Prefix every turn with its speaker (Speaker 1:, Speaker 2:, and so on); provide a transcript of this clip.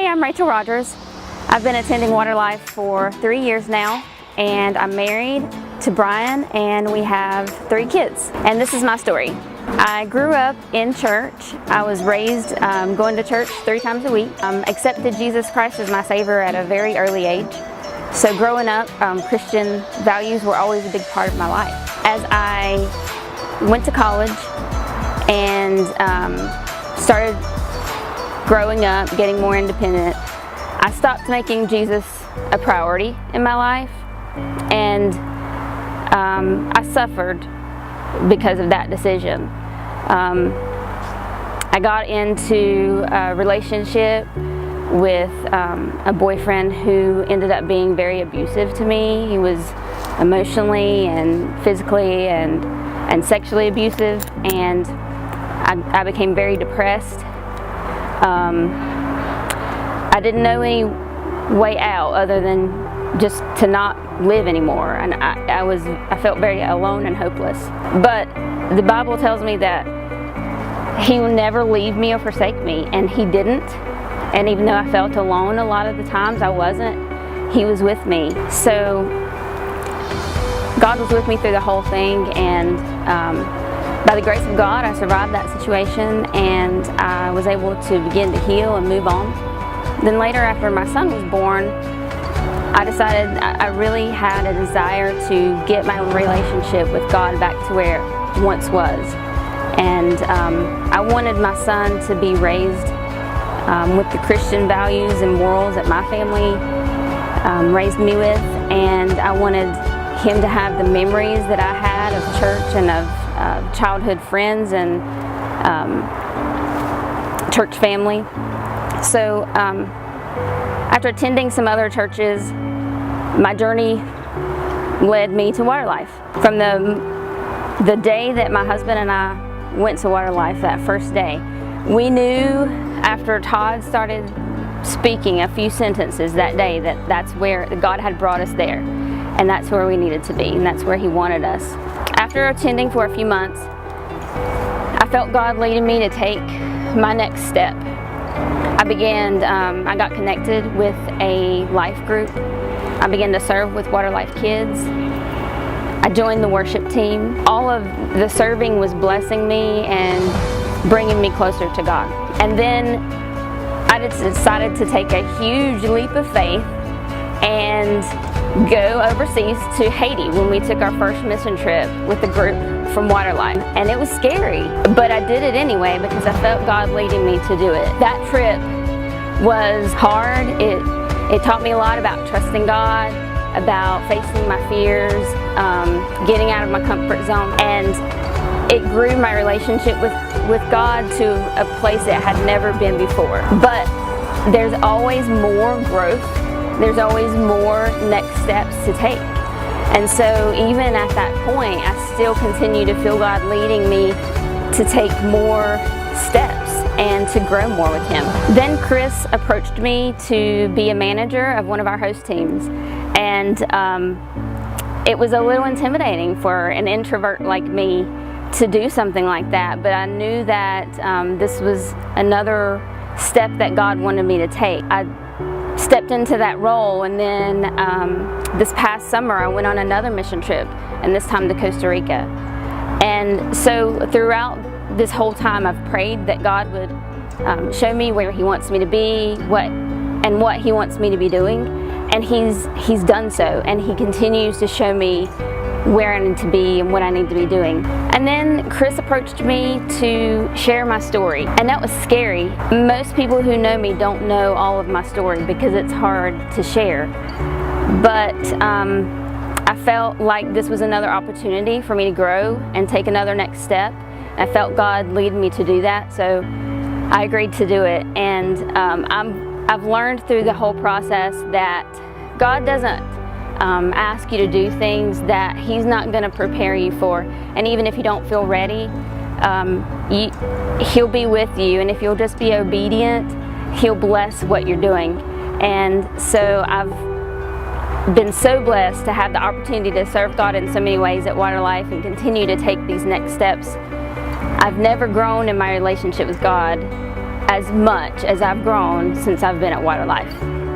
Speaker 1: I'm Rachel Rogers. I've been attending WaterLIFE for 3 years now, and I'm married to Brian, and we have 3 kids. And this is my story. I grew up in church. I was raised going to church 3 times a week. Accepted Jesus Christ as my Savior at a very early age. So growing up, Christian values were always a big part of my life. As I went to college and started growing up, getting more independent, I stopped making Jesus a priority in my life, and I suffered because of that decision. I got into a relationship with a boyfriend who ended up being very abusive to me. He was emotionally and physically and sexually abusive, and I became very depressed. I didn't know any way out other than just to not live anymore, and I felt very alone and hopeless. But the Bible tells me that He will never leave me or forsake me, and He didn't. And even though I felt alone a lot of the times, I wasn't. He was with me. So God was with me through the whole thing, and by the grace of God, I survived that situation, and I was able to begin to heal and move on. Then later, after my son was born, I decided I really had a desire to get my relationship with God back to where it once was. And I wanted my son to be raised with the Christian values and morals that my family raised me with, and I wanted him to have the memories that I had of church and of childhood friends and church family. So after attending some other churches, my journey led me to WaterLIFE. From the day that my husband and I went to WaterLIFE, that first day, we knew after Todd started speaking a few sentences that day that that's where God had brought us there, and that's where we needed to be, and that's where He wanted us. After attending for a few months, I felt God leading me to take my next step. I got connected with a life group. I began to serve with WaterLIFE Kids. I joined the worship team. All of the serving was blessing me and bringing me closer to God. And then I decided to take a huge leap of faith and go overseas to Haiti when we took our first mission trip with the group from WaterLIFE. And it was scary, but I did it anyway because I felt God leading me to do it. That trip was hard. It taught me a lot about trusting God, about facing my fears, getting out of my comfort zone, and it grew my relationship with God to a place it had never been before. But there's always more growth. There's always more next steps to take. And so even at that point, I still continue to feel God leading me to take more steps and to grow more with Him. Then Chris approached me to be a manager of one of our host teams. And it was a little intimidating for an introvert like me to do something like that, but I knew that this was another step that God wanted me to take. I stepped into that role, and then this past summer I went on another mission trip, and this time to Costa Rica. And so throughout this whole time I've prayed that God would show me where He wants me to be, what He wants me to be doing, and He's done so, and He continues to show me where I need to be and what I need to be doing. And then Chris approached me to share my story, and that was scary. Most people who know me don't know all of my story because it's hard to share. But I felt like this was another opportunity for me to grow and take another next step. I felt God lead me to do that, so I agreed to do it. And I've learned through the whole process that God doesn't ask you to do things that He's not going to prepare you for. And even if you don't feel ready, He'll be with you. And if you'll just be obedient, He'll bless what you're doing. And so I've been so blessed to have the opportunity to serve God in so many ways at WaterLIFE and continue to take these next steps. I've never grown in my relationship with God as much as I've grown since I've been at WaterLIFE.